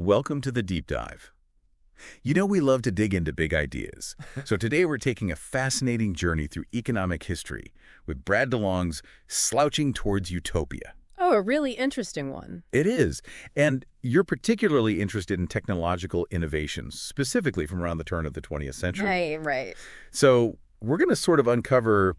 welcome to the deep dive. You know we love to dig into big ideas, so today we're taking a fascinating journey through economic history with Brad DeLong's Slouching Towards Utopia. Oh, a really interesting one. It is, and you're particularly interested in technological innovations, specifically from around the turn of the 20th century. Right. So we're going to sort of uncover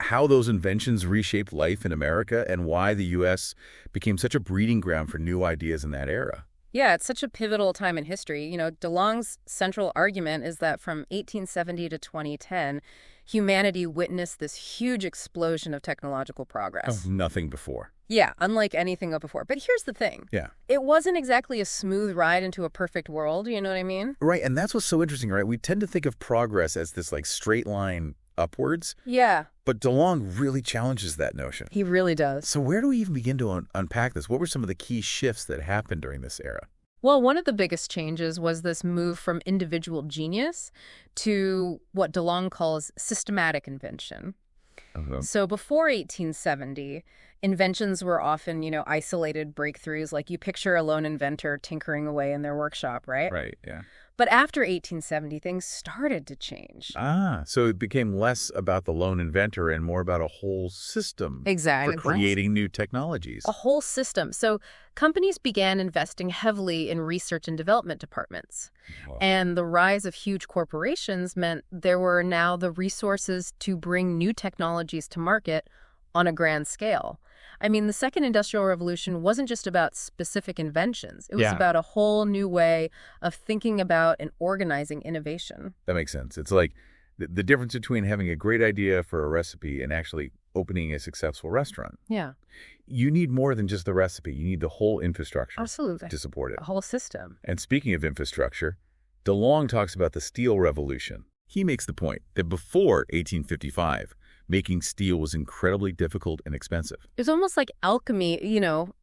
how those inventions reshaped life in America and why the U.S. became such a breeding ground for new ideas in that era. Yeah, it's such a pivotal time in history. You know, DeLong's central argument is that from 1870 to 2010, humanity witnessed this huge explosion of technological progress. Oh, nothing before. Yeah, unlike anything before. But here's the thing. Yeah. It wasn't exactly a smooth ride into a perfect world, you know what I mean? Right, and that's what's so interesting, right? We tend to think of progress as this like straight line upwards. Yeah. But DeLong really challenges that notion. He really does. So where do we even begin to unpack this? What were some of the key shifts that happened during this era? Well, one of the biggest changes was this move from individual genius to what DeLong calls systematic invention. So before 1870, inventions were often, isolated breakthroughs. Like you picture a lone inventor tinkering away in their workshop, right? Right, yeah. But after 1870, things started to change. So it became less about the lone inventor and more about a whole system Exactly. for creating new technologies. A whole system. So companies began investing heavily in research and development departments. Wow. And the rise of huge corporations meant there were now the resources to bring new technologies to market on a grand scale. I mean, the Second Industrial Revolution wasn't just about specific inventions. It was about a whole new way of thinking about and organizing innovation. That makes sense. It's like the difference between having a great idea for a recipe and actually opening a successful restaurant. Yeah. You need more than just the recipe. You need the whole infrastructure Absolutely. to support it. A whole system. And speaking of infrastructure, DeLong talks about the steel revolution. He makes the point that before 1855, making steel was incredibly difficult and expensive. It was almost like alchemy.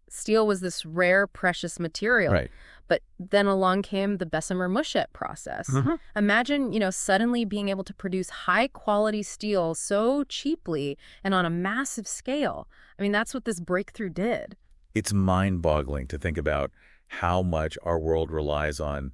Steel was this rare, precious material. Right. But then along came the Bessemer-Mushet process. Imagine, suddenly being able to produce high-quality steel so cheaply and on a massive scale. I mean, that's what this breakthrough did. It's mind-boggling to think about how much our world relies on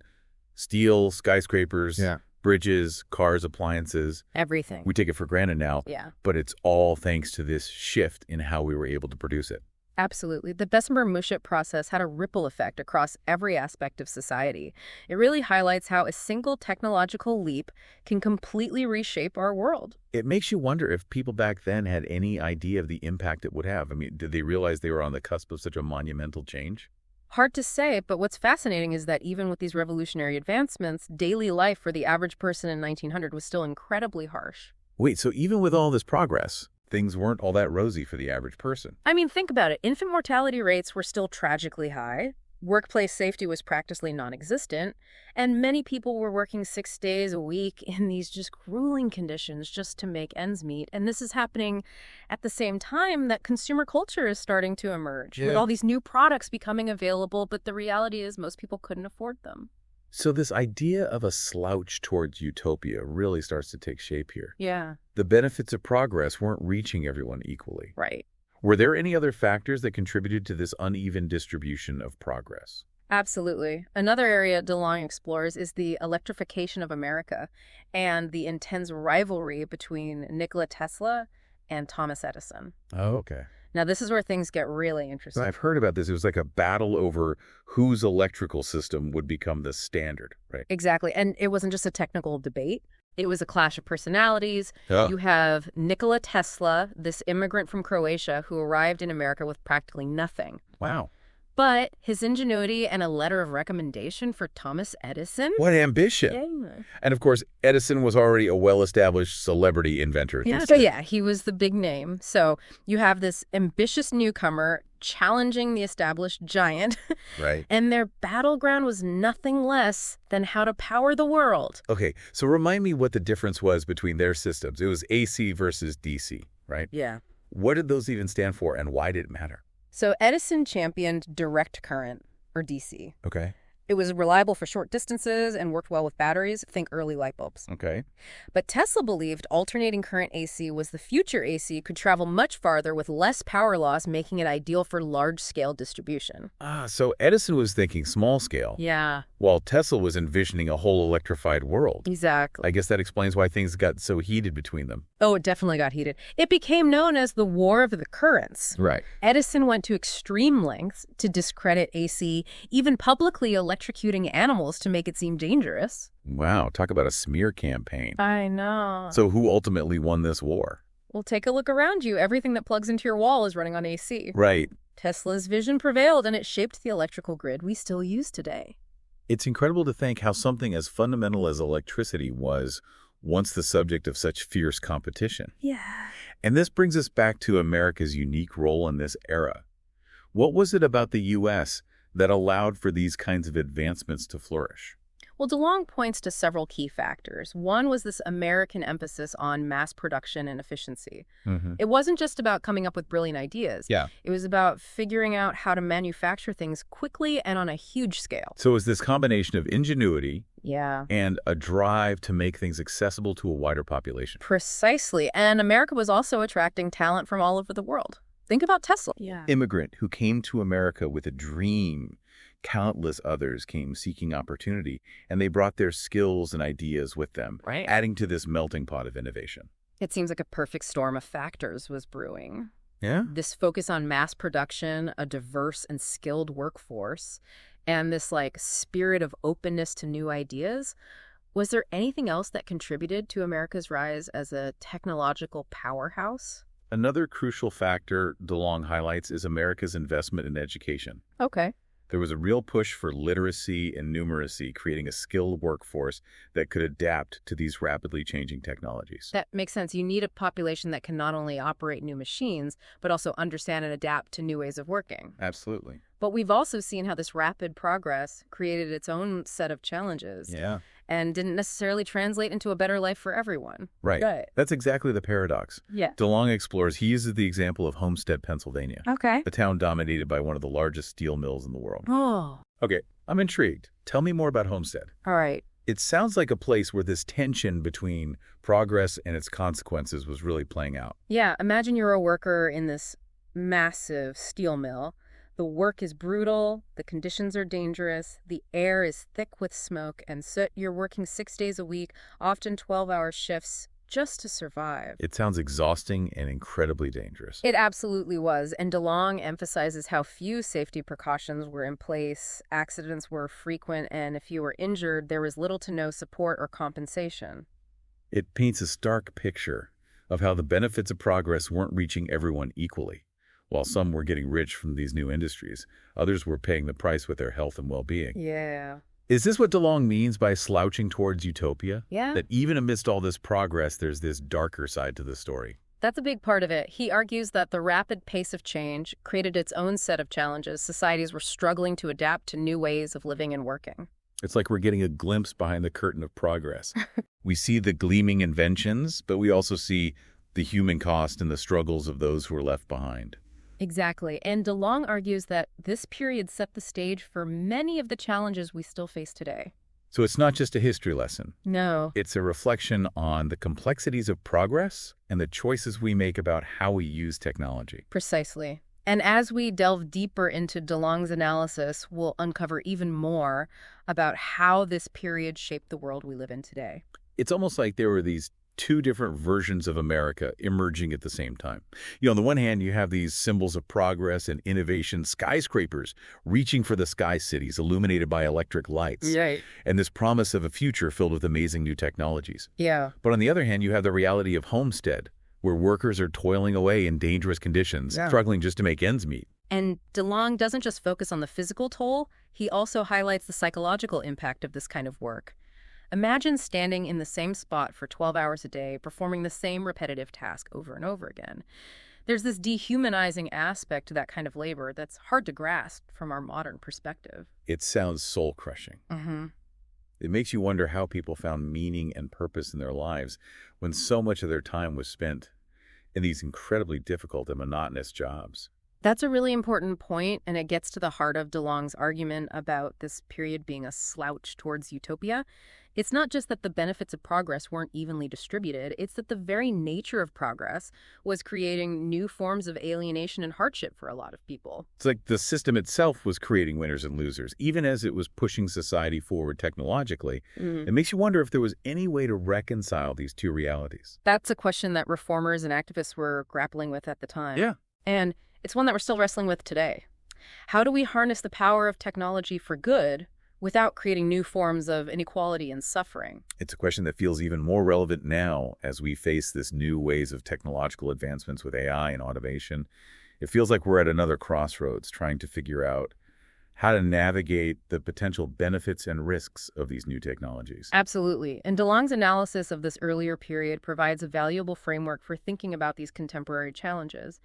steel, skyscrapers, bridges, cars, appliances. Everything. We take it for granted now, but it's all thanks to this shift in how we were able to produce it. Absolutely. The Bessemer-Mushet process had a ripple effect across every aspect of society. It really highlights how a single technological leap can completely reshape our world. It makes you wonder if people back then had any idea of the impact it would have. I mean, did they realize they were on the cusp of such a monumental change? Hard to say, but what's fascinating is that even with these revolutionary advancements, daily life for the average person in 1900 was still incredibly harsh. Wait, so even with all this progress, things weren't all that rosy for the average person? I mean, think about it. Infant mortality rates were still tragically high. Workplace safety was practically non-existent, and many people were working 6 days a week in these just grueling conditions just to make ends meet. And this is happening at the same time that consumer culture is starting to emerge, with all these new products becoming available, but the reality is most people couldn't afford them. So this idea of a slouch towards utopia really starts to take shape here. Yeah. The benefits of progress weren't reaching everyone equally. Right. Were there any other factors that contributed to this uneven distribution of progress? Absolutely. Another area DeLong explores is the electrification of America and the intense rivalry between Nikola Tesla and Thomas Edison. Oh, okay. Now, this is where things get really interesting. I've heard about this. It was like a battle over whose electrical system would become the standard, right? Exactly. And it wasn't just a technical debate. It was a clash of personalities. You have Nikola Tesla, this immigrant from Croatia who arrived in America with practically nothing. Wow. But his ingenuity and a letter of recommendation for Thomas Edison? What ambition. Yeah. And of course, Edison was already a well-established celebrity inventor. Yeah, he was the big name. So you have this ambitious newcomer challenging the established giant. Right. And their battleground was nothing less than how to power the world. Okay, so remind me what the difference was between their systems. It was AC versus DC, right? Yeah. What did those even stand for, and why did it matter? So Edison championed direct current, or DC. Okay. It was reliable for short distances and worked well with batteries. Think early light bulbs. Okay. But Tesla believed alternating current AC was the future AC, could travel much farther with less power loss, making it ideal for large-scale distribution. So Edison was thinking small scale, Yeah, while Tesla was envisioning a whole electrified world. exactly. I guess that explains why things got so heated between them. Oh, it definitely got heated. It became known as the War of the Currents. Right. Edison went to extreme lengths to discredit AC, even publicly electrocuting animals to make it seem dangerous. Wow, talk about a smear campaign. I know. So who ultimately won this war? Well, take a look around you. Everything that plugs into your wall is running on AC. Right. Tesla's vision prevailed, and it shaped the electrical grid we still use today. It's incredible to think how something as fundamental as electricity was once the subject of such fierce competition. Yeah. And this brings us back to America's unique role in this era. What was it about the U.S. that allowed for these kinds of advancements to flourish? Well, DeLong points to several key factors. One was this American emphasis on mass production and efficiency. It wasn't just about coming up with brilliant ideas. Yeah. It was about figuring out how to manufacture things quickly and on a huge scale. So it was this combination of ingenuity Yeah. and a drive to make things accessible to a wider population. Precisely. And America was also attracting talent from all over the world. Think about Tesla. Yeah. Immigrant who came to America with a dream. Countless others came seeking opportunity, and they brought their skills and ideas with them, Right. adding to this melting pot of innovation. It seems like a perfect storm of factors was brewing. Yeah? This focus on mass production, a diverse and skilled workforce, and this spirit of openness to new ideas. Was there anything else that contributed to America's rise as a technological powerhouse? Another crucial factor DeLong highlights is America's investment in education. Okay. There was a real push for literacy and numeracy, creating a skilled workforce that could adapt to these rapidly changing technologies. That makes sense. You need a population that can not only operate new machines, but also understand and adapt to new ways of working. Absolutely. But we've also seen how this rapid progress created its own set of challenges. Yeah. And didn't necessarily translate into a better life for everyone. Right. That's exactly the paradox. Yeah. DeLong explores, he uses the example of Homestead, Pennsylvania, Okay. a town dominated by one of the largest steel mills in the world. Oh, Okay, I'm intrigued. Tell me more about Homestead. all right. It sounds like a place where this tension between progress and its consequences was really playing out. Yeah, imagine you're a worker in this massive steel mill. The work is brutal, the conditions are dangerous, the air is thick with smoke and soot. You're working 6 days a week, often 12-hour shifts, just to survive. It sounds exhausting and incredibly dangerous. It absolutely was, and DeLong emphasizes how few safety precautions were in place, accidents were frequent, and if you were injured, there was little to no support or compensation. It paints a stark picture of how the benefits of progress weren't reaching everyone equally. While some were getting rich from these new industries, others were paying the price with their health and well-being. Yeah. Is this what DeLong means by slouching towards utopia? Yeah. That even amidst all this progress, there's this darker side to the story. That's a big part of it. He argues that the rapid pace of change created its own set of challenges. Societies were struggling to adapt to new ways of living and working. It's like we're getting a glimpse behind the curtain of progress. We see the gleaming inventions, but we also see the human cost and the struggles of those who were left behind. Exactly. And DeLong argues that this period set the stage for many of the challenges we still face today. So it's not just a history lesson. No. It's a reflection on the complexities of progress and the choices we make about how we use technology. Precisely. And as we delve deeper into DeLong's analysis, we'll uncover even more about how this period shaped the world we live in today. It's almost like there were these two different versions of America emerging at the same time. On the one hand, you have these symbols of progress and innovation, skyscrapers reaching for the sky cities illuminated by electric lights, Right. and this promise of a future filled with amazing new technologies. Yeah. But on the other hand, you have the reality of Homestead, where workers are toiling away in dangerous conditions, struggling just to make ends meet. And DeLong doesn't just focus on the physical toll, he also highlights the psychological impact of this kind of work. Imagine standing in the same spot for 12 hours a day, performing the same repetitive task over and over again. There's this dehumanizing aspect to that kind of labor that's hard to grasp from our modern perspective. It sounds soul-crushing. Mm-hmm. It makes you wonder how people found meaning and purpose in their lives when so much of their time was spent in these incredibly difficult and monotonous jobs. That's a really important point, and it gets to the heart of DeLong's argument about this period being a slouch towards utopia. It's not just that the benefits of progress weren't evenly distributed, it's that the very nature of progress was creating new forms of alienation and hardship for a lot of people. It's like the system itself was creating winners and losers, even as it was pushing society forward technologically. It makes you wonder if there was any way to reconcile these two realities. That's a question that reformers and activists were grappling with at the time. Yeah. And it's one that we're still wrestling with today. How do we harness the power of technology for good without creating new forms of inequality and suffering? It's a question that feels even more relevant now as we face this new ways of technological advancements with AI and automation. It feels like we're at another crossroads trying to figure out how to navigate the potential benefits and risks of these new technologies. Absolutely. And DeLong's analysis of this earlier period provides a valuable framework for thinking about these contemporary challenges.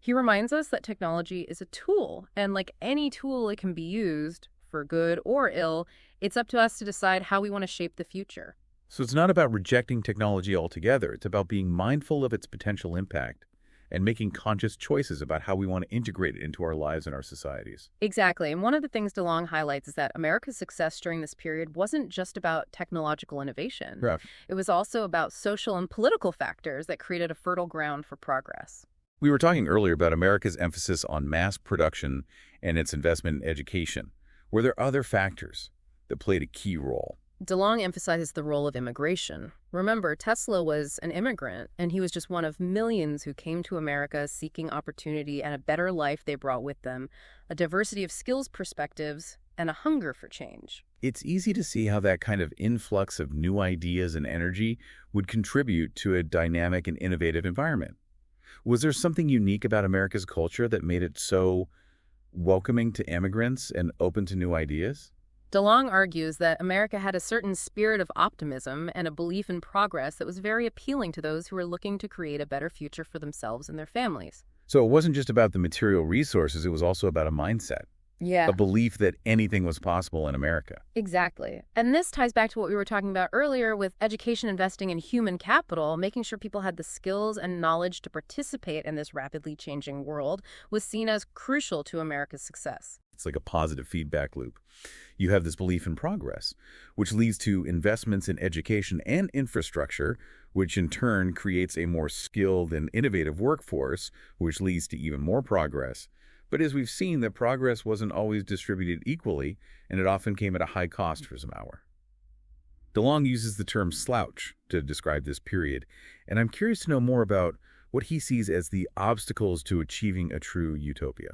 He reminds us that technology is a tool, and like any tool, it can be used for good or ill. It's up to us to decide how we want to shape the future. So it's not about rejecting technology altogether. It's about being mindful of its potential impact and making conscious choices about how we want to integrate it into our lives and our societies. Exactly. And one of the things DeLong highlights is that America's success during this period wasn't just about technological innovation. Right. It was also about social and political factors that created a fertile ground for progress. We were talking earlier about America's emphasis on mass production and its investment in education. Were there other factors that played a key role? DeLong emphasizes the role of immigration. Remember, Tesla was an immigrant, and he was just one of millions who came to America seeking opportunity and a better life they brought with them, a diversity of skills perspectives, and a hunger for change. It's easy to see how that kind of influx of new ideas and energy would contribute to a dynamic and innovative environment. Was there something unique about America's culture that made it so welcoming to immigrants and open to new ideas? DeLong argues that America had a certain spirit of optimism and a belief in progress that was very appealing to those who were looking to create a better future for themselves and their families. So it wasn't just about the material resources, it was also about a mindset, Yeah. a belief that anything was possible in America. Exactly. And this ties back to what we were talking about earlier with education investing in human capital. Making sure people had the skills and knowledge to participate in this rapidly changing world was seen as crucial to America's success. It's like a positive feedback loop. You have this belief in progress, which leads to investments in education and infrastructure, which in turn creates a more skilled and innovative workforce, which leads to even more progress. But as we've seen, that progress wasn't always distributed equally, and it often came at a high cost for some hour. DeLong uses the term slouch to describe this period, and I'm curious to know more about what he sees as the obstacles to achieving a true utopia.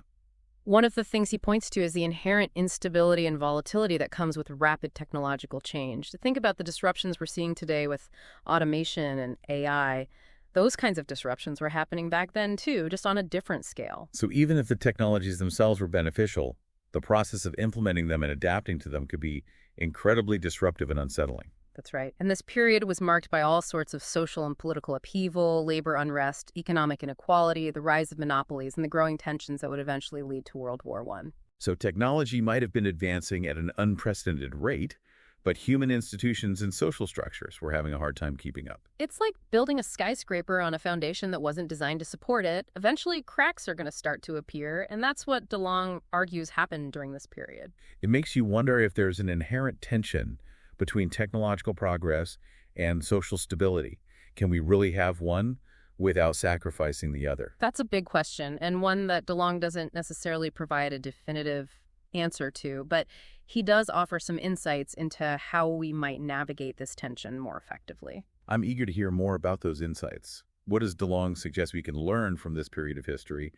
One of the things he points to is the inherent instability and volatility that comes with rapid technological change. To think about the disruptions we're seeing today with automation and AI, those kinds of disruptions were happening back then too, just on a different scale. So even if the technologies themselves were beneficial, the process of implementing them and adapting to them could be incredibly disruptive and unsettling. That's right. And this period was marked by all sorts of social and political upheaval, labor unrest, economic inequality, the rise of monopolies, and the growing tensions that would eventually lead to World War I. So technology might have been advancing at an unprecedented rate, but human institutions and social structures were having a hard time keeping up. It's like building a skyscraper on a foundation that wasn't designed to support it. Eventually, cracks are going to start to appear, and that's what DeLong argues happened during this period. It makes you wonder if there's an inherent tension between technological progress and social stability. Can we really have one without sacrificing the other? That's a big question, and one that DeLong doesn't necessarily provide a definitive answer to, but he does offer some insights into how we might navigate this tension more effectively. I'm eager to hear more about those insights. What does DeLong suggest we can learn from this period of history,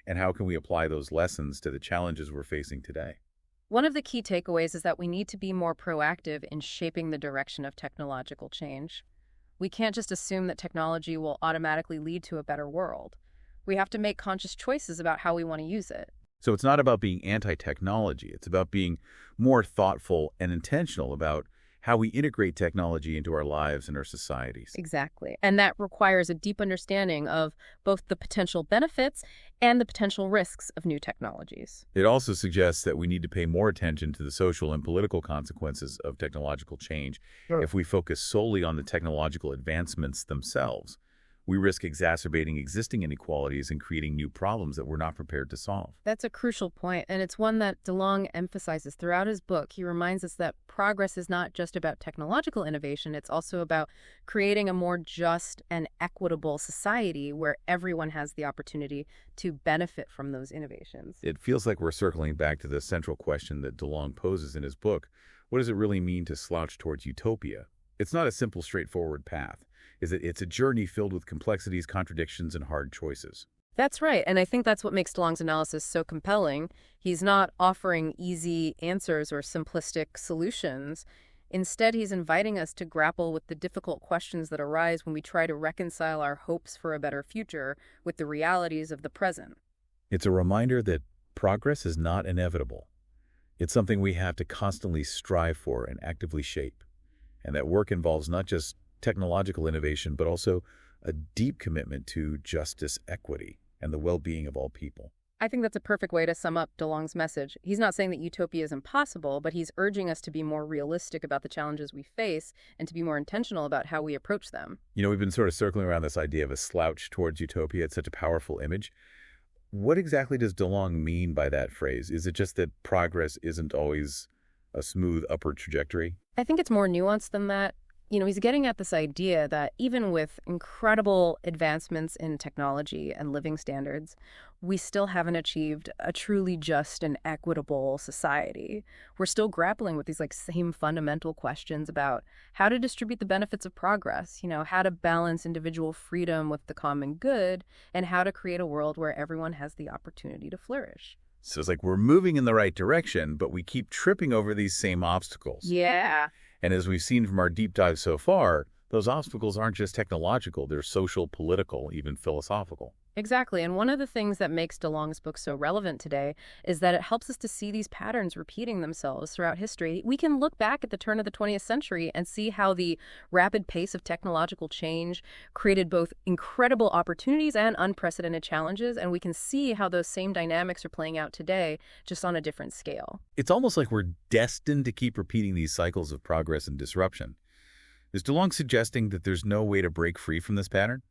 and how can we apply those lessons to the challenges we're facing today? One of the key takeaways is that we need to be more proactive in shaping the direction of technological change. We can't just assume that technology will automatically lead to a better world. We have to make conscious choices about how we want to use it. So it's not about being anti-technology. It's about being more thoughtful and intentional about how we integrate technology into our lives and our societies. Exactly. And that requires a deep understanding of both the potential benefits and the potential risks of new technologies. It also suggests that we need to pay more attention to the social and political consequences of technological change. Sure. If we focus solely on the technological advancements themselves, We risk exacerbating existing inequalities and creating new problems that we're not prepared to solve. That's a crucial point, and it's one that DeLong emphasizes throughout his book. He reminds us that progress is not just about technological innovation, it's also about creating a more just and equitable society where everyone has the opportunity to benefit from those innovations. It feels like we're circling back to the central question that DeLong poses in his book. What does it really mean to slouch towards utopia? It's not a simple, straightforward path. It's a journey filled with complexities, contradictions, and hard choices. That's right, and I think that's what makes DeLong's analysis so compelling. He's not offering easy answers or simplistic solutions. Instead, he's inviting us to grapple with the difficult questions that arise when we try to reconcile our hopes for a better future with the realities of the present. It's a reminder that progress is not inevitable. It's something we have to constantly strive for and actively shape. And that work involves not just technological innovation, but also a deep commitment to justice, equity, and the well-being of all people. I think that's a perfect way to sum up DeLong's message. He's not saying that utopia is impossible, but he's urging us to be more realistic about the challenges we face and to be more intentional about how we approach them. We've been sort of circling around this idea of a slouch towards utopia. It's such a powerful image. What exactly does DeLong mean by that phrase? Is it just that progress isn't always a smooth upward trajectory? I think it's more nuanced than that. He's getting at this idea that even with incredible advancements in technology and living standards, we still haven't achieved a truly just and equitable society. We're still grappling with these same fundamental questions about how to distribute the benefits of progress, how to balance individual freedom with the common good, and how to create a world where everyone has the opportunity to flourish. So it's like we're moving in the right direction, but we keep tripping over these same obstacles. Yeah. And as we've seen from our deep dive so far, those obstacles aren't just technological, they're social, political, even philosophical. Exactly. And one of the things that makes DeLong's book so relevant today is that it helps us to see these patterns repeating themselves throughout history. We can look back at the turn of the 20th century and see how the rapid pace of technological change created both incredible opportunities and unprecedented challenges. And we can see how those same dynamics are playing out today, just on a different scale. It's almost like we're destined to keep repeating these cycles of progress and disruption. Is DeLong suggesting that there's no way to break free from this pattern?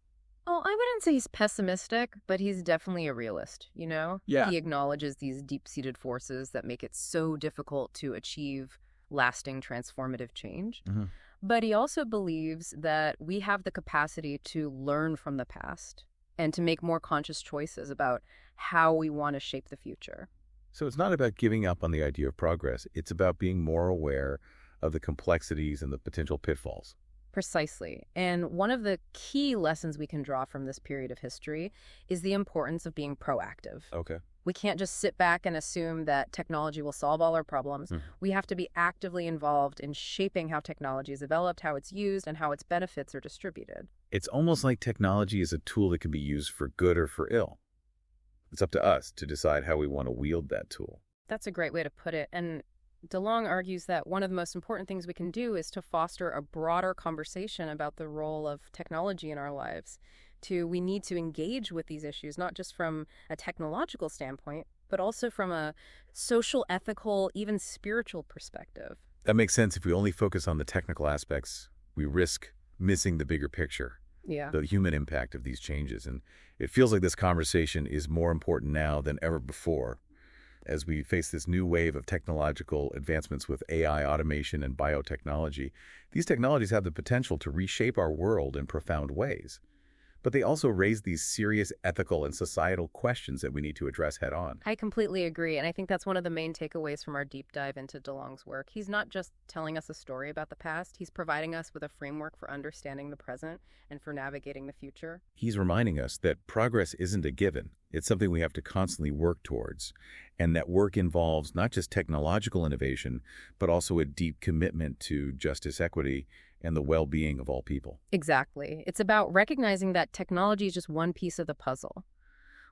Oh, I wouldn't say he's pessimistic, but he's definitely a realist, Yeah. He acknowledges these deep-seated forces that make it so difficult to achieve lasting transformative change. Mm-hmm. But he also believes that we have the capacity to learn from the past and to make more conscious choices about how we want to shape the future. So it's not about giving up on the idea of progress. It's about being more aware of the complexities and the potential pitfalls. Precisely. And one of the key lessons we can draw from this period of history is the importance of being proactive. Okay. We can't just sit back and assume that technology will solve all our problems. We have to be actively involved in shaping how technology is developed, how it's used, and how its benefits are distributed. It's almost like technology is a tool that can be used for good or for ill. It's up to us to decide how we want to wield that tool. That's a great way to put it. And DeLong argues that one of the most important things we can do is to foster a broader conversation about the role of technology in our lives. We need to engage with these issues, not just from a technological standpoint, but also from a social, ethical, even spiritual perspective. That makes sense. If we only focus on the technical aspects, we risk missing the bigger picture, the human impact of these changes. And it feels like this conversation is more important now than ever before. As we face this new wave of technological advancements with AI, automation, and biotechnology, these technologies have the potential to reshape our world in profound ways. But they also raise these serious ethical and societal questions that we need to address head on. I completely agree, and I think that's one of the main takeaways from our deep dive into DeLong's work. He's not just telling us a story about the past, he's providing us with a framework for understanding the present and for navigating the future. He's reminding us that progress isn't a given. It's something we have to constantly work towards, and that work involves not just technological innovation, but also a deep commitment to justice, equity, and the well-being of all people. Exactly. It's about recognizing that technology is just one piece of the puzzle.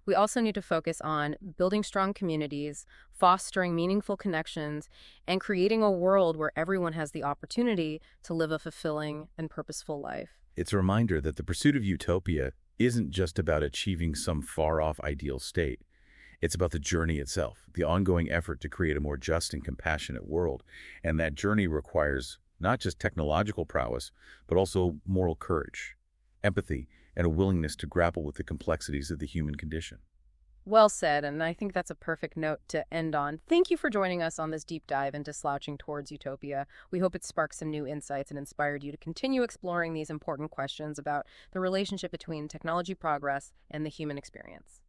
We also need to focus on building strong communities, fostering meaningful connections, and creating a world where everyone has the opportunity to live a fulfilling and purposeful life. It's a reminder that the pursuit of utopia isn't just about achieving some far-off ideal state. It's about the journey itself, the ongoing effort to create a more just and compassionate world. And that journey requires not just technological prowess, but also moral courage, empathy, and a willingness to grapple with the complexities of the human condition. Well said, and I think that's a perfect note to end on. Thank you for joining us on this deep dive into Slouching Towards Utopia. We hope it sparked some new insights and inspired you to continue exploring these important questions about the relationship between technology progress and the human experience.